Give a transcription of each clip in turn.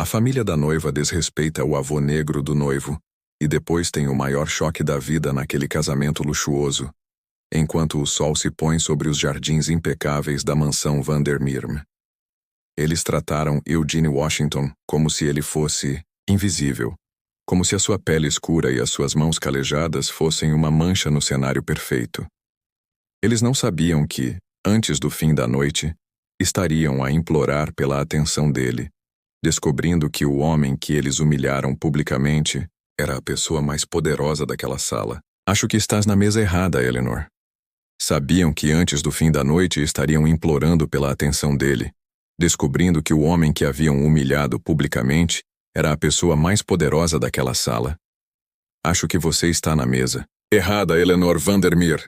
família da noiva desrespeita o avô negro do noivo, e depois tem o maior choque da vida naquele casamento luxuoso, enquanto o sol se põe sobre os jardins impecáveis da mansão Vandermeer. Eles trataram Eugene Washington como se ele fosse invisível, como se a sua pele escura e as suas mãos calejadas fossem uma mancha no cenário perfeito. Eles não sabiam que, antes do fim da noite, estariam a implorar pela atenção dele, descobrindo que o homem que eles humilharam publicamente era a pessoa mais poderosa daquela sala. Acho que estás na mesa errada, Eleanor. Sabiam que antes do fim da noite estariam implorando pela atenção dele, descobrindo que o homem que haviam humilhado publicamente era a pessoa mais poderosa daquela sala. Acho que você está na mesa. Errada, Eleanor Vandermeer.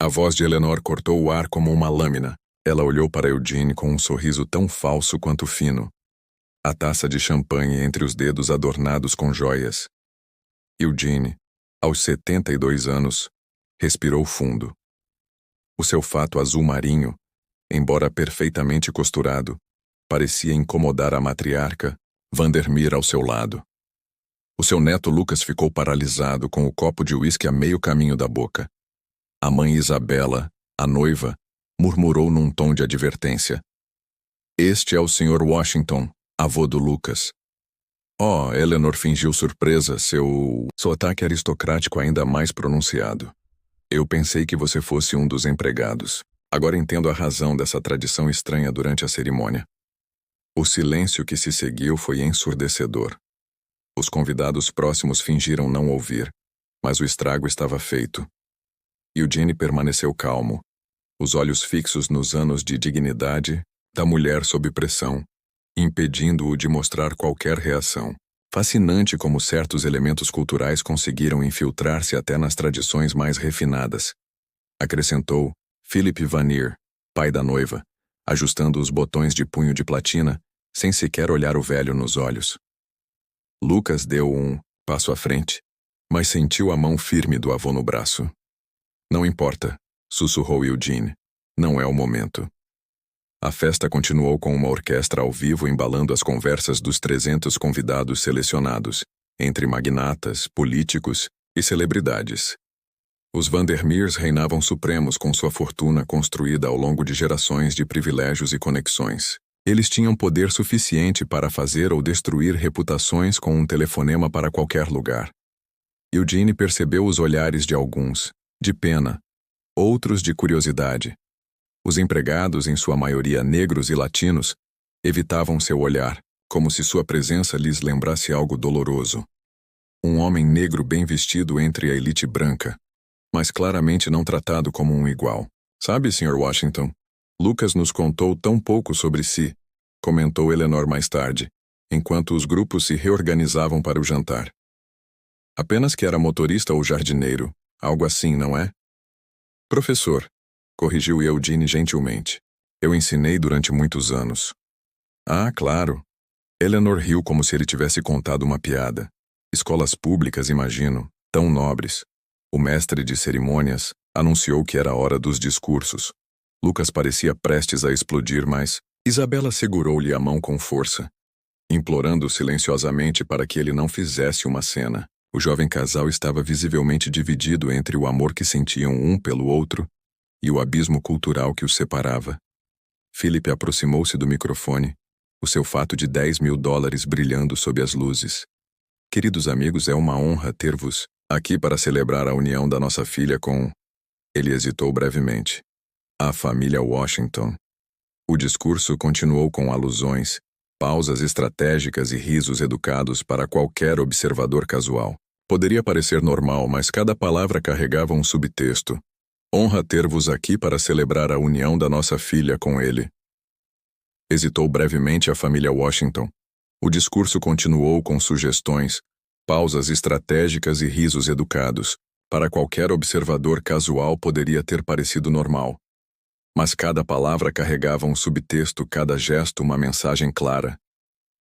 A voz de Eleanor cortou o ar como uma lâmina. Ela olhou para Eugene com um sorriso tão falso quanto fino, a taça de champanhe entre os dedos adornados com joias. Eugene, aos 72 anos, respirou fundo. O seu fato azul marinho, embora perfeitamente costurado, parecia incomodar a matriarca Vandermeer ao seu lado. O seu neto Lucas ficou paralisado com o copo de uísque a meio caminho da boca. A mãe Isabela, a noiva, murmurou num tom de advertência. Este é o Sr. Washington, avô do Lucas. Oh, Eleanor fingiu surpresa, seu sotaque aristocrático ainda mais pronunciado. Eu pensei que você fosse um dos empregados. Agora entendo a razão dessa tradição estranha durante a cerimônia. O silêncio que se seguiu foi ensurdecedor. Os convidados próximos fingiram não ouvir, mas o estrago estava feito. Eugene permaneceu calmo, os olhos fixos nos anos de dignidade da mulher sob pressão, impedindo-o de mostrar qualquer reação. Fascinante como certos elementos culturais conseguiram infiltrar-se até nas tradições mais refinadas. Acrescentou Philip Vanier, pai da noiva, ajustando os botões de punho de platina, sem sequer olhar o velho nos olhos. Lucas deu um passo à frente, mas sentiu a mão firme do avô no braço. Não importa, sussurrou Eugene. Não é o momento. A festa continuou com uma orquestra ao vivo embalando as conversas dos 300 convidados selecionados, entre magnatas, políticos e celebridades. Os Vandermeers reinavam supremos com sua fortuna construída ao longo de gerações de privilégios e conexões. Eles tinham poder suficiente para fazer ou destruir reputações com um telefonema para qualquer lugar. Eugene percebeu os olhares de alguns, de pena, outros de curiosidade. Os empregados, em sua maioria negros e latinos, evitavam seu olhar, como se sua presença lhes lembrasse algo doloroso. Um homem negro bem vestido entre a elite branca, mas claramente não tratado como um igual. Sabe, Sr. Washington, Lucas nos contou tão pouco sobre si, comentou Eleanor mais tarde, enquanto os grupos se reorganizavam para o jantar. Apenas que era motorista ou jardineiro, algo assim, não é? Professor, corrigiu Eugene gentilmente. Eu ensinei durante muitos anos. Ah, claro. Eleanor riu como se ele tivesse contado uma piada. Escolas públicas, imagino, tão nobres. O mestre de cerimônias anunciou que era hora dos discursos. Lucas parecia prestes a explodir, mas Isabela segurou-lhe a mão com força, implorando silenciosamente para que ele não fizesse uma cena. O jovem casal estava visivelmente dividido entre o amor que sentiam um pelo outro e o abismo cultural que os separava. Philip aproximou-se do microfone, o seu fato de $10.000 brilhando sob as luzes. Queridos amigos, é uma honra ter-vos aqui para celebrar a união da nossa filha com... Ele hesitou brevemente. A família Washington. O discurso continuou com alusões, pausas estratégicas e risos educados para qualquer observador casual. Poderia parecer normal, mas cada palavra carregava um subtexto. Honra ter-vos aqui para celebrar a união da nossa filha com ele. Hesitou brevemente a família Washington. O discurso continuou com sugestões, pausas estratégicas e risos educados. Para qualquer observador casual poderia ter parecido normal. Mas cada palavra carregava um subtexto, cada gesto uma mensagem clara.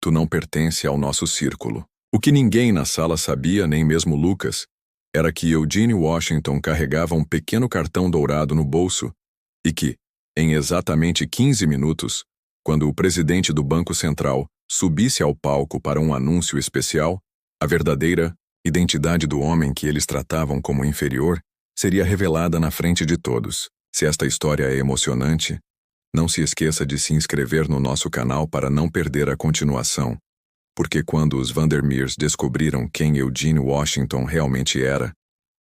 Tu não pertence ao nosso círculo. O que ninguém na sala sabia, nem mesmo Lucas, era que Eugene Washington carregava um pequeno cartão dourado no bolso e que, em exatamente 15 minutos, Quando o presidente do Banco Central subisse ao palco para um anúncio especial, a verdadeira identidade do homem que eles tratavam como inferior seria revelada na frente de todos. Se esta história é emocionante, não se esqueça de se inscrever no nosso canal para não perder a continuação. Porque quando os Vandermeers descobriram quem Eugene Washington realmente era,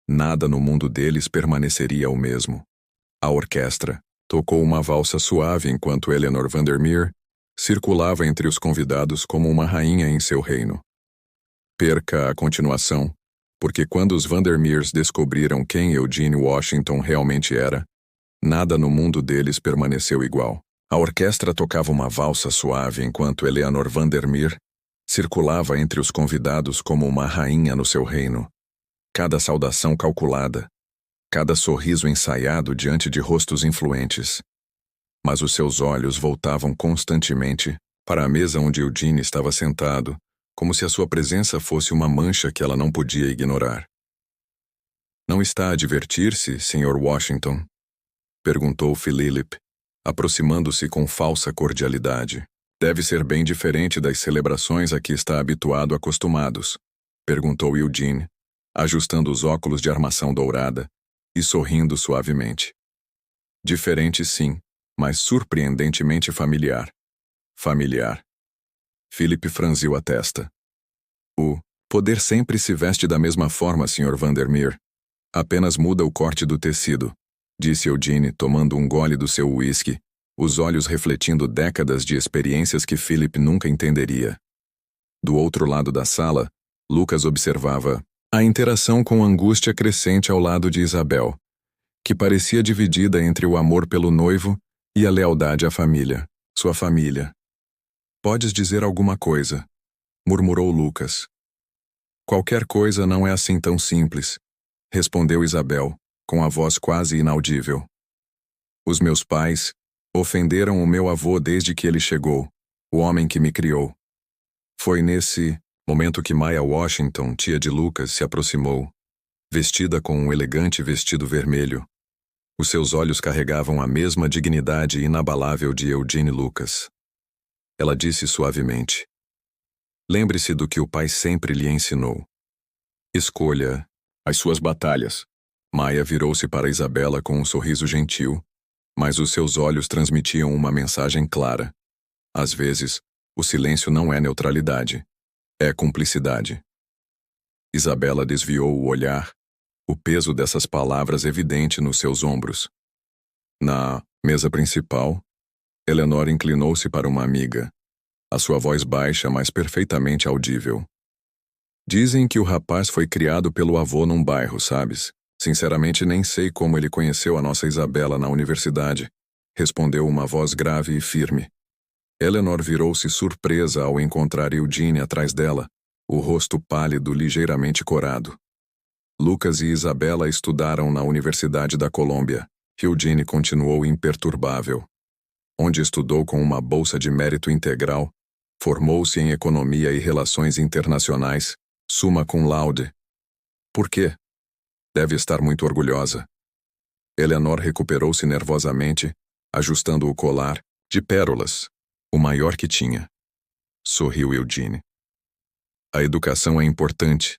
nada no mundo deles permaneceria o mesmo. A orquestra tocou uma valsa suave enquanto Eleanor Vandermeer circulava entre os convidados como uma rainha em seu reino. Perca a continuação, porque quando os Vandermeers descobriram quem Eugene Washington realmente era, nada no mundo deles permaneceu igual. A orquestra tocava uma valsa suave enquanto Eleanor Vandermeer circulava entre os convidados como uma rainha no seu reino. Cada saudação calculada, cada sorriso ensaiado diante de rostos influentes. Mas os seus olhos voltavam constantemente para a mesa onde Eugene estava sentado, como se a sua presença fosse uma mancha que ela não podia ignorar. "Não está a divertir-se, Sr. Washington?" perguntou Philip, aproximando-se com falsa cordialidade. "Deve ser bem diferente das celebrações a que está acostumados", perguntou Eugene, ajustando os óculos de armação dourada e sorrindo suavemente. "Diferente sim, mas surpreendentemente familiar." "Familiar." Philip franziu a testa. "O poder sempre se veste da mesma forma, Sr. Vandermeer. Apenas muda o corte do tecido", disse Eugene, tomando um gole do seu uísque, os olhos refletindo décadas de experiências que Philip nunca entenderia. Do outro lado da sala, Lucas observava a interação com angústia crescente ao lado de Isabel, que parecia dividida entre o amor pelo noivo e a lealdade à família, sua família. "Podes dizer alguma coisa?", murmurou Lucas. "Qualquer coisa não é assim tão simples", respondeu Isabel, com a voz quase inaudível. "Os meus pais ofenderam o meu avô desde que ele chegou, o homem que me criou." Foi nesse momento que Maya Washington, tia de Lucas, se aproximou, vestida com um elegante vestido vermelho. Os seus olhos carregavam a mesma dignidade inabalável de Eugene Lucas. Ela disse suavemente: "Lembre-se do que o pai sempre lhe ensinou. Escolha as suas batalhas." Maya virou-se para Isabela com um sorriso gentil, mas os seus olhos transmitiam uma mensagem clara. Às vezes, o silêncio não é neutralidade, é cumplicidade. Isabela desviou o olhar, o peso dessas palavras evidente nos seus ombros. Na mesa principal, Eleanor inclinou-se para uma amiga, a sua voz baixa, mas perfeitamente audível. "Dizem que o rapaz foi criado pelo avô num bairro, sabes? Sinceramente, nem sei como ele conheceu a nossa Isabela na universidade", respondeu uma voz grave e firme. Eleanor virou-se surpresa ao encontrar Eugene atrás dela, o rosto pálido ligeiramente corado. Lucas e Isabela estudaram na Universidade da Colômbia. Eugene continuou imperturbável. Onde estudou com uma bolsa de mérito integral, formou-se em Economia e Relações Internacionais, summa cum laude. "Por quê?" "Deve estar muito orgulhosa." Eleanor recuperou-se nervosamente, ajustando o colar, de pérolas, o maior que tinha. Sorriu Eugene. "A educação é importante.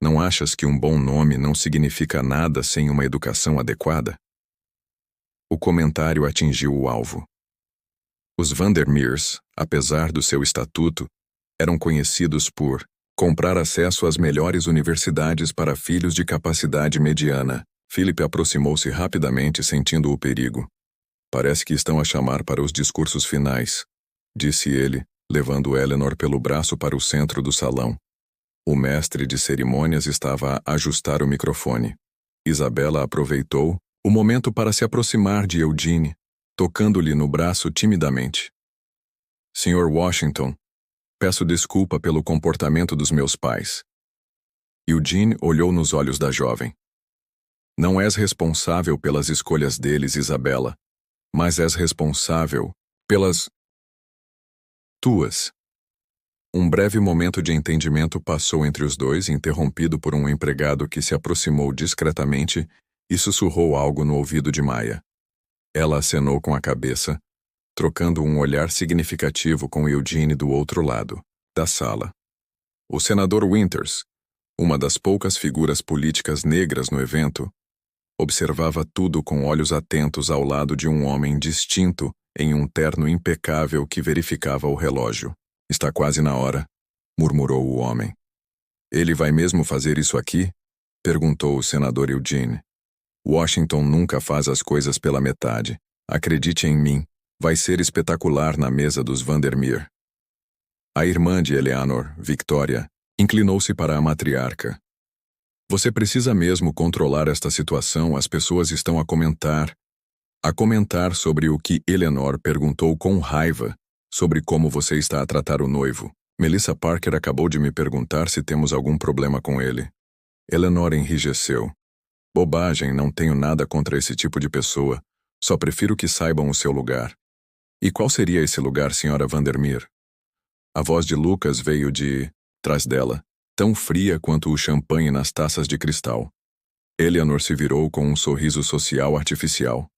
Não achas que um bom nome não significa nada sem uma educação adequada?" O comentário atingiu o alvo. Os Vandermeers, apesar do seu estatuto, eram conhecidos por comprar acesso às melhores universidades para filhos de capacidade mediana. Philip aproximou-se rapidamente, sentindo o perigo. "Parece que estão a chamar para os discursos finais", disse ele, levando Eleanor pelo braço para o centro do salão. O mestre de cerimônias estava a ajustar o microfone. Isabela aproveitou o momento para se aproximar de Eugene, tocando-lhe no braço timidamente. "Sr. Washington, peço desculpa pelo comportamento dos meus pais." Eugene olhou nos olhos da jovem. "Não és responsável pelas escolhas deles, Isabela, mas és responsável pelas tuas." Um breve momento de entendimento passou entre os dois, interrompido por um empregado que se aproximou discretamente e sussurrou algo no ouvido de Maya. Ela acenou com a cabeça, trocando um olhar significativo com Eugene do outro lado da sala. O senador Winters, uma das poucas figuras políticas negras no evento, observava tudo com olhos atentos ao lado de um homem distinto em um terno impecável que verificava o relógio. Está quase na hora, murmurou o homem. Ele vai mesmo fazer isso aqui? Perguntou o senador Eugene. Washington nunca faz as coisas pela metade. Acredite em mim, vai ser espetacular na mesa dos Vandermeer. A irmã de Eleanor, Victoria, inclinou-se para a matriarca. Você precisa mesmo controlar esta situação, as pessoas estão a comentar sobre o que Eleanor perguntou com raiva, sobre como você está a tratar o noivo. Melissa Parker acabou de me perguntar se temos algum problema com ele. Eleanor enrijeceu. Bobagem, não tenho nada contra esse tipo de pessoa, só prefiro que saibam o seu lugar. E qual seria esse lugar, senhora Vandermeer? A voz de Lucas veio de trás dela, tão fria quanto o champanhe nas taças de cristal. Eleanor se virou com um sorriso social artificial.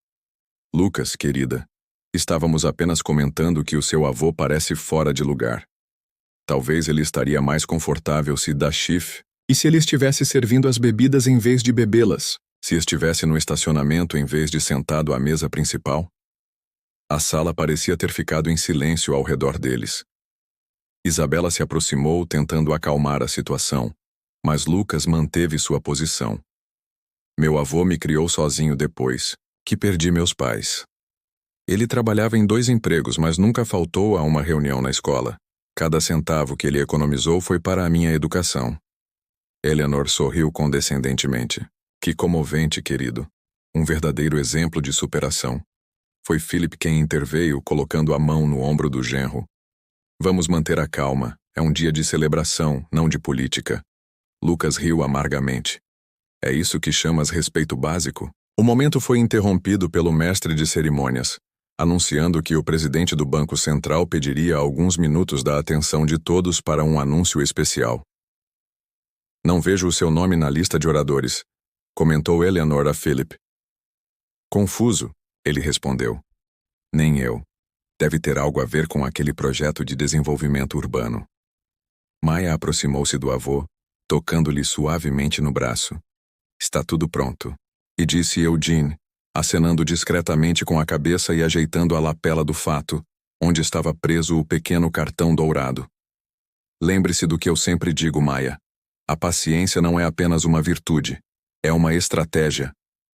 Lucas, querida, estávamos apenas comentando que o seu avô parece fora de lugar. Talvez ele estaria mais confortável se da Schiff, e se ele estivesse servindo as bebidas em vez de bebê-las, se estivesse no estacionamento em vez de sentado à mesa principal. A sala parecia ter ficado em silêncio ao redor deles. Isabela se aproximou tentando acalmar a situação, mas Lucas manteve sua posição. Meu avô me criou sozinho depois que perdi meus pais. Ele trabalhava em 2 empregos, mas nunca faltou a uma reunião na escola. Cada centavo que ele economizou foi para a minha educação. Eleanor sorriu condescendentemente. Que comovente, querido. Um verdadeiro exemplo de superação. Foi Philip quem interveio, colocando a mão no ombro do genro. Vamos manter a calma. É um dia de celebração, não de política. Lucas riu amargamente. É isso que chamas respeito básico? O momento foi interrompido pelo mestre de cerimônias, anunciando que o presidente do Banco Central pediria alguns minutos da atenção de todos para um anúncio especial. Não vejo o seu nome na lista de oradores, comentou Eleanor a Philip. Confuso, ele respondeu. Nem eu. Deve ter algo a ver com aquele projeto de desenvolvimento urbano. Maya aproximou-se do avô, tocando-lhe suavemente no braço. Está tudo pronto. E disse Eugene, acenando discretamente com a cabeça e ajeitando a lapela do fato, onde estava preso o pequeno cartão dourado. Lembre-se do que eu sempre digo, Maya. A paciência não é apenas uma virtude. É uma estratégia.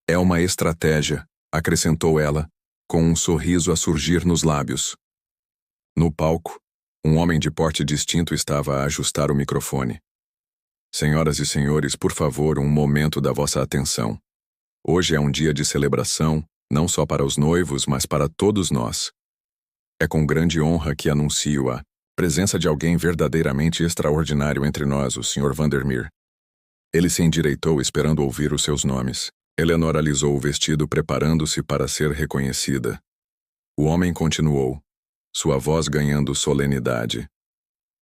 É uma estratégia, acrescentou ela, com um sorriso a surgir nos lábios. No palco, um homem de porte distinto estava a ajustar o microfone. Senhoras e senhores, por favor, um momento da vossa atenção. Hoje é um dia de celebração, não só para os noivos, mas para todos nós. É com grande honra que anuncio a presença de alguém verdadeiramente extraordinário entre nós, o Sr. Vandermeer. Ele se endireitou esperando ouvir os seus nomes. Eleanor alisou o vestido preparando-se para ser reconhecida. O homem continuou, sua voz ganhando solenidade.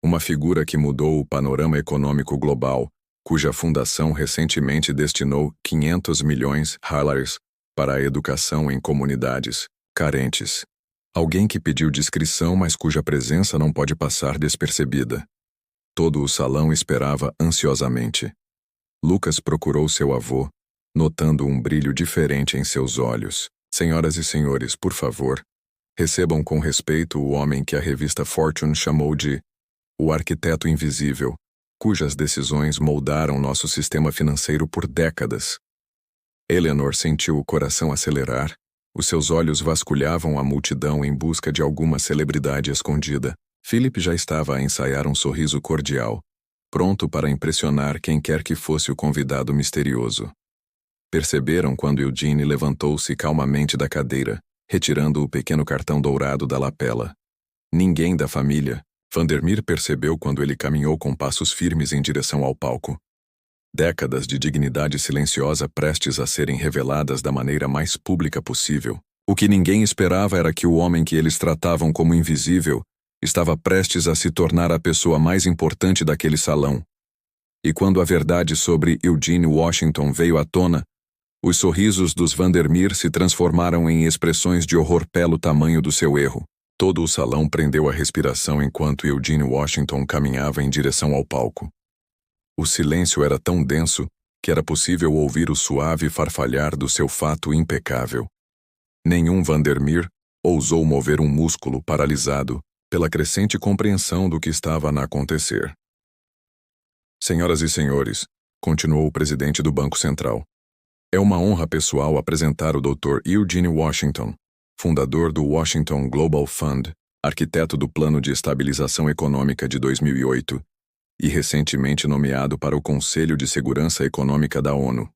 Uma figura que mudou o panorama econômico global, cuja fundação recentemente destinou 500 milhões de$ para a educação em comunidades carentes. Alguém que pediu discrição, mas cuja presença não pode passar despercebida. Todo o salão esperava ansiosamente. Lucas procurou seu avô, notando um brilho diferente em seus olhos. Senhoras e senhores, por favor, recebam com respeito o homem que a revista Fortune chamou de o arquiteto invisível, cujas decisões moldaram nosso sistema financeiro por décadas. Eleanor sentiu o coração acelerar, os seus olhos vasculhavam a multidão em busca de alguma celebridade escondida. Philip já estava a ensaiar um sorriso cordial, pronto para impressionar quem quer que fosse o convidado misterioso. Perceberam quando Eugene levantou-se calmamente da cadeira, retirando o pequeno cartão dourado da lapela. Ninguém da família, Vandermeer percebeu quando ele caminhou com passos firmes em direção ao palco. Décadas de dignidade silenciosa prestes a serem reveladas da maneira mais pública possível. O que ninguém esperava era que o homem que eles tratavam como invisível estava prestes a se tornar a pessoa mais importante daquele salão. E quando a verdade sobre Eugene Washington veio à tona, Os sorrisos dos Vandermeer se transformaram em expressões de horror pelo tamanho do seu erro. Todo o salão prendeu a respiração enquanto Eugene Washington caminhava em direção ao palco. O silêncio era tão denso que era possível ouvir o suave farfalhar do seu fato impecável. Nenhum Vandermeer ousou mover um músculo, paralisado pela crescente compreensão do que estava a acontecer. Senhoras e senhores, continuou o presidente do Banco Central, é uma honra pessoal apresentar o Dr. Eugene Washington, fundador do Washington Global Fund, arquiteto do Plano de Estabilização Econômica de 2008 e recentemente nomeado para o Conselho de Segurança Econômica da ONU.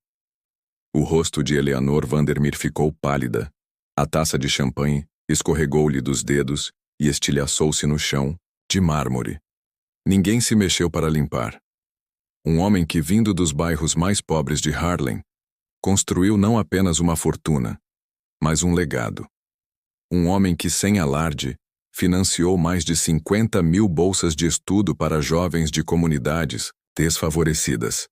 O rosto de Eleanor Vandermeer ficou pálida. A taça de champanhe escorregou-lhe dos dedos e estilhaçou-se no chão, de mármore. Ninguém se mexeu para limpar. Um homem que, vindo dos bairros mais pobres de Harlem, construiu não apenas uma fortuna, mas um legado. Um homem que, sem alarde, financiou mais de 50.000 bolsas de estudo para jovens de comunidades desfavorecidas.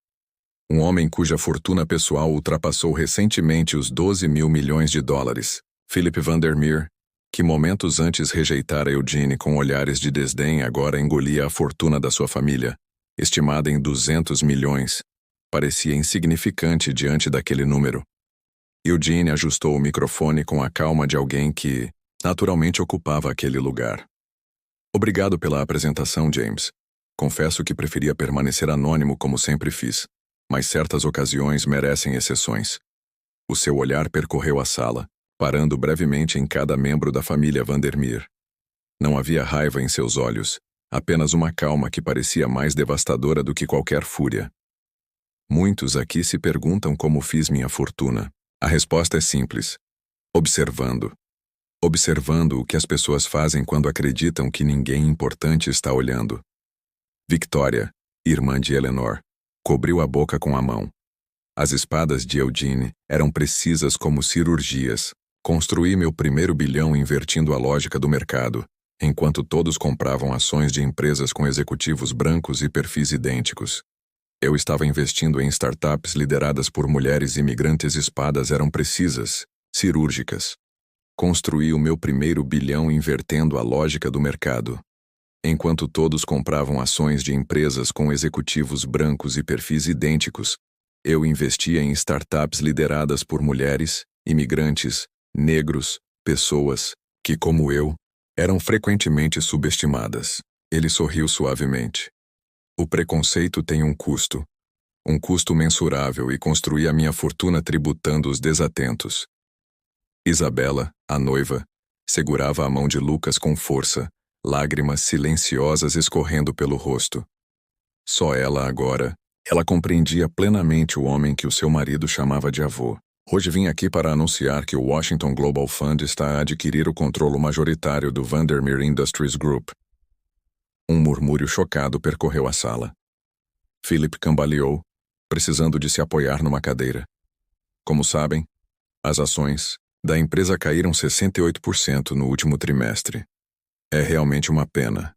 Um homem cuja fortuna pessoal ultrapassou recentemente os 12 mil milhões de dólares. Philip Vandermeer, que momentos antes rejeitara Eugene com olhares de desdém, agora engolia a fortuna da sua família, estimada em 200 milhões, parecia insignificante diante daquele número. Eugene ajustou o microfone com a calma de alguém que, naturalmente, ocupava aquele lugar. Obrigado pela apresentação, James. Confesso que preferia permanecer anônimo como sempre fiz, mas certas ocasiões merecem exceções. O seu olhar percorreu a sala, parando brevemente em cada membro da família Vandermeer. Não havia raiva em seus olhos, apenas uma calma que parecia mais devastadora do que qualquer fúria. Muitos aqui se perguntam como fiz minha fortuna. A resposta é simples. Observando. Observando o que as pessoas fazem quando acreditam que ninguém importante está olhando. Victoria, irmã de Eleanor, cobriu a boca com a mão. As espadas de Eugene eram precisas como cirurgias. Construí meu primeiro bilhão invertindo a lógica do mercado, enquanto todos compravam ações de empresas com executivos brancos e perfis idênticos. Eu estava investindo em startups lideradas por mulheres imigrantes. Espadas eram precisas, cirúrgicas. Construí o meu primeiro bilhão invertendo a lógica do mercado. Enquanto todos compravam ações de empresas com executivos brancos e perfis idênticos, eu investia em startups lideradas por mulheres, imigrantes, negros, pessoas que, como eu, eram frequentemente subestimadas. Ele sorriu suavemente. O preconceito tem um custo mensurável, e construí a minha fortuna tributando os desatentos. Isabela, a noiva, segurava a mão de Lucas com força, lágrimas silenciosas escorrendo pelo rosto. Só ela agora, ela compreendia plenamente o homem que o seu marido chamava de avô. Hoje vim aqui para anunciar que o Washington Global Fund está a adquirir o controle majoritário do Vandermeer Industries Group. Um murmúrio chocado percorreu a sala. Philip cambaleou, precisando de se apoiar numa cadeira. Como sabem, as ações da empresa caíram 68% no último trimestre. É realmente uma pena.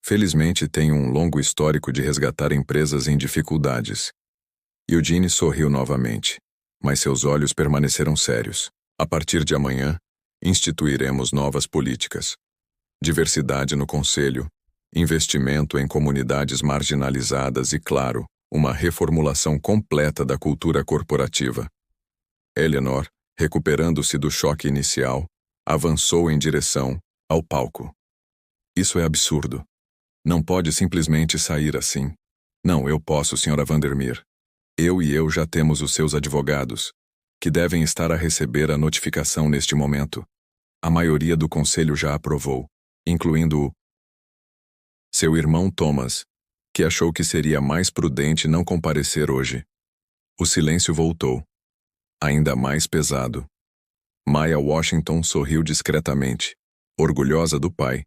Felizmente tenho um longo histórico de resgatar empresas em dificuldades. Eugene sorriu novamente, mas seus olhos permaneceram sérios. A partir de amanhã, instituiremos novas políticas. Diversidade no conselho, investimento em comunidades marginalizadas e, claro, uma reformulação completa da cultura corporativa. Eleanor, recuperando-se do choque inicial, avançou em direção ao palco. Isso é absurdo. Não pode simplesmente sair assim. Não, eu posso, Sra. Vandermeer. Eu já temos os seus advogados, que devem estar a receber a notificação neste momento. A maioria do conselho já aprovou, incluindo seu irmão Thomas, que achou que seria mais prudente não comparecer hoje. O silêncio voltou, ainda mais pesado. Maya Washington sorriu discretamente, orgulhosa do pai,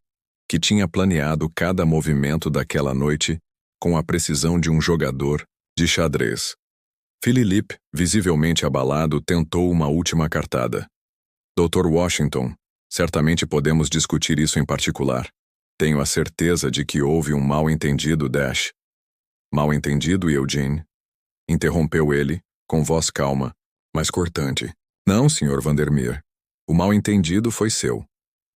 que tinha planeado cada movimento daquela noite com a precisão de um jogador de xadrez. Philip, visivelmente abalado, tentou uma última cartada. Dr. Washington, certamente podemos discutir isso em particular. Tenho a certeza de que houve um mal-entendido, Dash. Mal-entendido, Eugene? Interrompeu ele, com voz calma, mais cortante. Não, Sr. Vandermeer. O mal-entendido foi seu,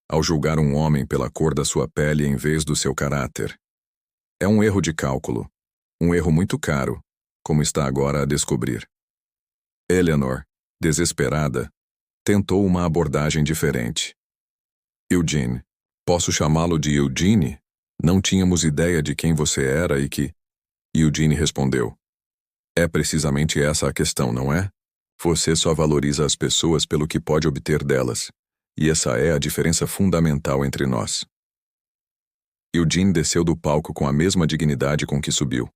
ao julgar um homem pela cor da sua pele em vez do seu caráter. É um erro de cálculo. Um erro muito caro, como está agora a descobrir. Eleanor, desesperada, tentou uma abordagem diferente. Eugene. Posso chamá-lo de Eugene? Não tínhamos ideia de quem você era e que... Eugene respondeu. É precisamente essa a questão, não é? Você só valoriza as pessoas pelo que pode obter delas. E essa é a diferença fundamental entre nós. Eugene desceu do palco com a mesma dignidade com que subiu.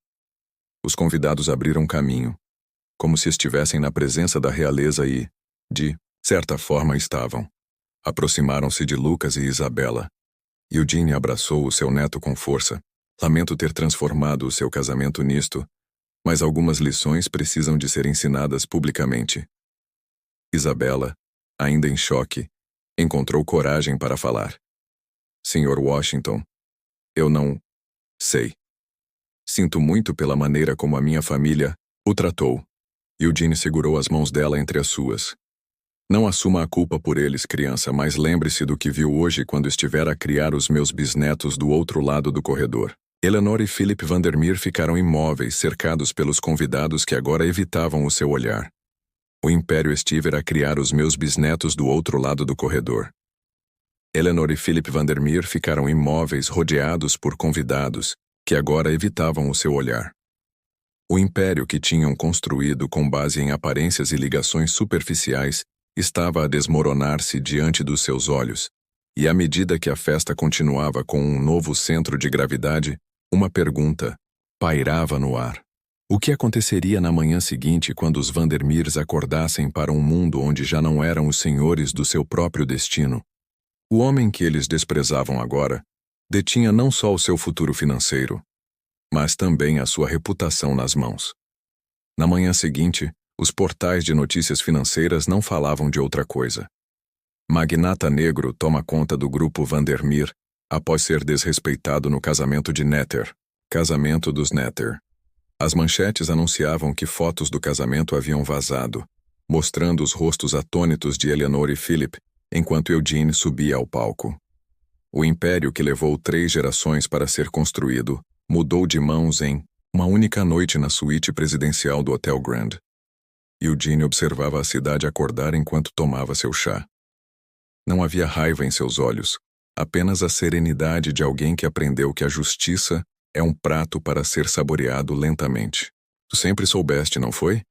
Os convidados abriram caminho, como se estivessem na presença da realeza e, de certa forma, estavam. Aproximaram-se de Lucas e Isabela. Eugene abraçou o seu neto com força. Lamento ter transformado o seu casamento nisto, mas algumas lições precisam de ser ensinadas publicamente. Isabela, ainda em choque, encontrou coragem para falar. Sr. Washington, eu não sei. Sinto muito pela maneira como a minha família o tratou. Eugene segurou as mãos dela entre as suas. Não assuma a culpa por eles, criança, mas lembre-se do que viu hoje quando estiver a criar os meus bisnetos do outro lado do corredor. Eleanor e Philip Vandermeer ficaram imóveis, cercados pelos convidados que agora evitavam o seu olhar. O Império estive a criar os meus bisnetos do outro lado do corredor. Eleanor e Philip Vandermeer ficaram imóveis, rodeados por convidados que agora evitavam o seu olhar. O império que tinham construído com base em aparências e ligações superficiais estava a desmoronar-se diante dos seus olhos, e à medida que a festa continuava com um novo centro de gravidade, uma pergunta pairava no ar. O que aconteceria na manhã seguinte quando os Vandermeers acordassem para um mundo onde já não eram os senhores do seu próprio destino? O homem que eles desprezavam agora detinha não só o seu futuro financeiro, mas também a sua reputação nas mãos. Na manhã seguinte, os portais de notícias financeiras não falavam de outra coisa. Magnata negro toma conta do grupo Vandermeer após ser desrespeitado no casamento de Netter. Casamento dos Netter. As manchetes anunciavam que fotos do casamento haviam vazado, mostrando os rostos atônitos de Eleanor e Philip, enquanto Eugene subia ao palco. O império que levou 3 gerações para ser construído mudou de mãos em uma única noite na suíte presidencial do Hotel Grand. Eugene observava a cidade acordar enquanto tomava seu chá. Não havia raiva em seus olhos, apenas a serenidade de alguém que aprendeu que a justiça é um prato para ser saboreado lentamente. Tu sempre soubeste, não foi?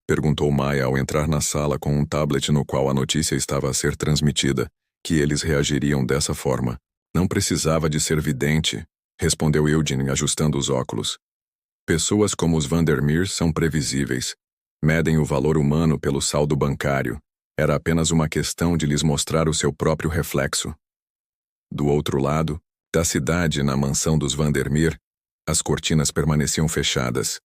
Perguntou Maya ao entrar na sala com um tablet no qual a notícia estava a ser transmitida, que eles reagiriam dessa forma. Não precisava de ser vidente, respondeu Eugene ajustando os óculos. Pessoas como os Vandermeer são previsíveis. Medem o valor humano pelo saldo bancário. Era apenas uma questão de lhes mostrar o seu próprio reflexo. Do outro lado, da cidade, na mansão dos Vandermeer, as cortinas permaneciam fechadas.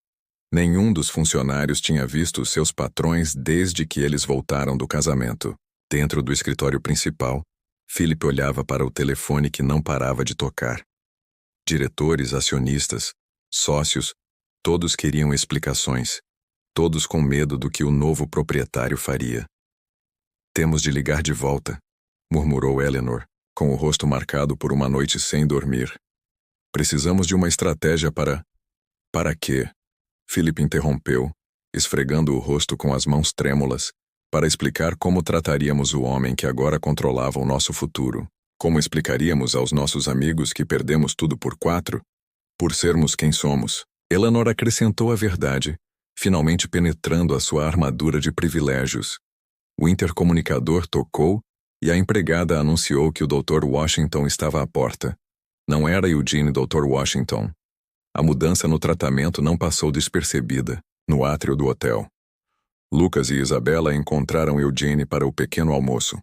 Nenhum dos funcionários tinha visto seus patrões desde que eles voltaram do casamento. Dentro do escritório principal, Philip olhava para o telefone que não parava de tocar. Diretores, acionistas, sócios, todos queriam explicações. Todos com medo do que o novo proprietário faria. Temos de ligar de volta, murmurou Eleanor, com o rosto marcado por uma noite sem dormir. Precisamos de uma estratégia para... Para quê? Philip interrompeu, esfregando o rosto com as mãos trêmulas, para explicar como trataríamos o homem que agora controlava o nosso futuro. Como explicaríamos aos nossos amigos que perdemos tudo por 4? Por sermos quem somos. Eleanor acrescentou a verdade, finalmente penetrando a sua armadura de privilégios. O intercomunicador tocou e a empregada anunciou que o Dr. Washington estava à porta. Não era Eugene Dr. Washington. A mudança no tratamento não passou despercebida, no átrio do hotel. Lucas e Isabela encontraram Eugene para o pequeno almoço.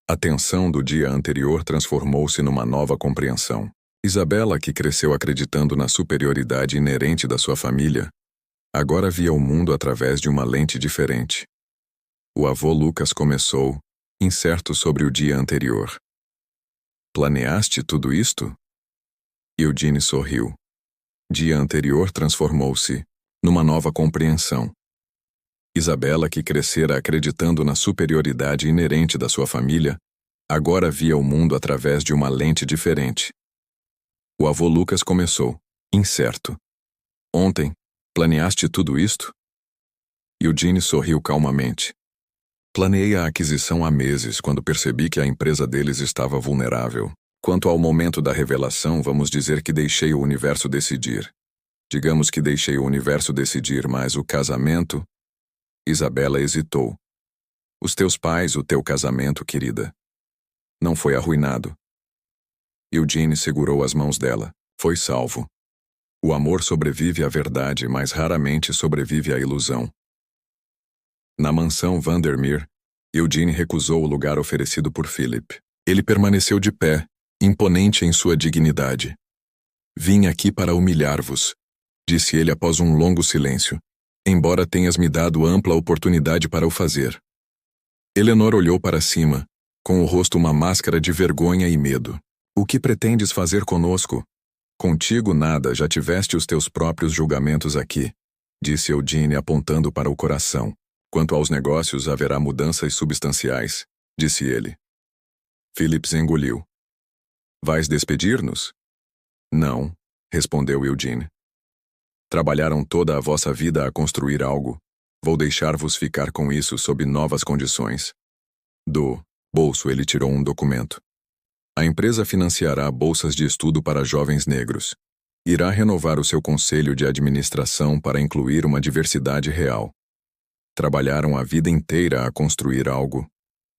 A tensão do dia anterior transformou-se numa nova compreensão. Isabela, que cresceu acreditando na superioridade inerente da sua família, agora via o mundo através de uma lente diferente. O avô Lucas começou, incerto sobre o dia anterior. Planeaste tudo isto? Eugene sorriu. Dia anterior transformou-se numa nova compreensão. Isabela, que crescera acreditando na superioridade inerente da sua família, agora via o mundo através de uma lente diferente. O avô Lucas começou, incerto. Ontem, planeaste tudo isto? Eugene sorriu calmamente. Planeei a aquisição há meses, quando percebi que a empresa deles estava vulnerável. Quanto ao momento da revelação, vamos dizer que deixei o universo decidir. Digamos que deixei o universo decidir, mas o casamento... Isabela hesitou. Os teus pais, o teu casamento, querida. Não foi arruinado. Eugene segurou as mãos dela. Foi salvo. O amor sobrevive à verdade, mas raramente sobrevive à ilusão. Na mansão Vandermeer, Eugene recusou o lugar oferecido por Philip. Ele permaneceu de pé, imponente em sua dignidade. Vim aqui para humilhar-vos, disse ele após um longo silêncio, embora tenhas me dado ampla oportunidade para o fazer. Eleanor olhou para cima, com o rosto uma máscara de vergonha e medo. O que pretendes fazer conosco? Contigo nada, já tiveste os teus próprios julgamentos aqui, disse Eugene apontando para o coração. Quanto aos negócios, haverá mudanças substanciais, disse ele. Phillips engoliu. Vais despedir-nos? Não, respondeu Eugene. Trabalharam toda a vossa vida a construir algo. Vou deixar-vos ficar com isso sob novas condições. Do bolso ele tirou um documento. A empresa financiará bolsas de estudo para jovens negros. Irá renovar o seu conselho de administração para incluir uma diversidade real. Trabalharam a vida inteira a construir algo.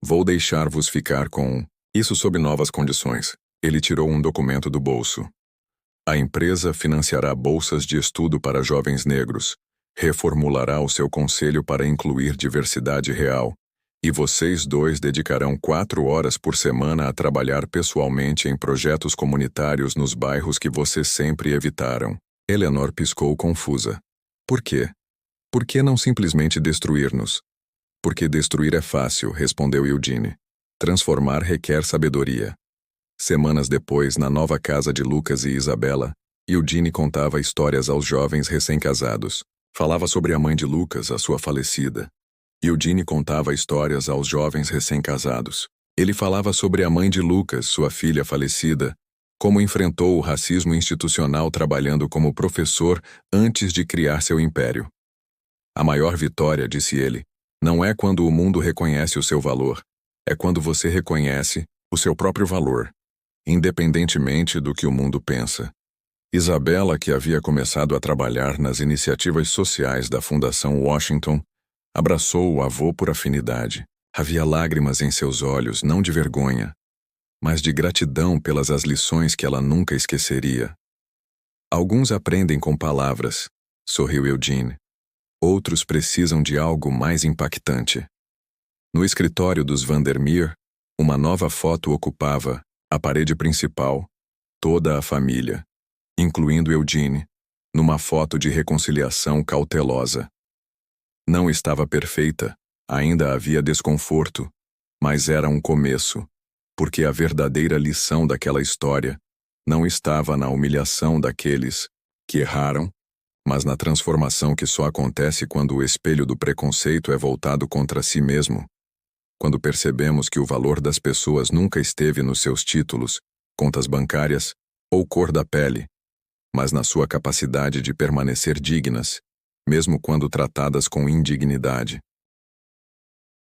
Vou deixar-vos ficar com isso sob novas condições. Ele tirou um documento do bolso. A empresa financiará bolsas de estudo para jovens negros, reformulará o seu conselho para incluir diversidade real, e vocês dois dedicarão 4 horas por semana a trabalhar pessoalmente em projetos comunitários nos bairros que vocês sempre evitaram. Eleanor piscou confusa. Por quê? Por que não simplesmente destruir-nos? Porque destruir é fácil, respondeu Eugene. Transformar requer sabedoria. Semanas depois, na nova casa de Lucas e Isabela, Eugene contava histórias aos jovens recém-casados. Falava sobre a mãe de Lucas, a sua falecida. Eugene contava histórias aos jovens recém-casados. Ele falava sobre a mãe de Lucas, sua filha falecida, como enfrentou o racismo institucional trabalhando como professor antes de criar seu império. A maior vitória, disse ele, não é quando o mundo reconhece o seu valor, é quando você reconhece o seu próprio valor, independentemente do que o mundo pensa. Isabela, que havia começado a trabalhar nas iniciativas sociais da Fundação Washington, abraçou o avô por afinidade. Havia lágrimas em seus olhos, não de vergonha, mas de gratidão pelas as lições que ela nunca esqueceria. Alguns aprendem com palavras, sorriu Eugene. Outros precisam de algo mais impactante. No escritório dos Vandermeer, uma nova foto ocupava a parede principal, toda a família, incluindo Eugene, numa foto de reconciliação cautelosa. Não estava perfeita, ainda havia desconforto, mas era um começo, porque a verdadeira lição daquela história não estava na humilhação daqueles que erraram, mas na transformação que só acontece quando o espelho do preconceito é voltado contra si mesmo. Quando percebemos que o valor das pessoas nunca esteve nos seus títulos, contas bancárias ou cor da pele, mas na sua capacidade de permanecer dignas, mesmo quando tratadas com indignidade.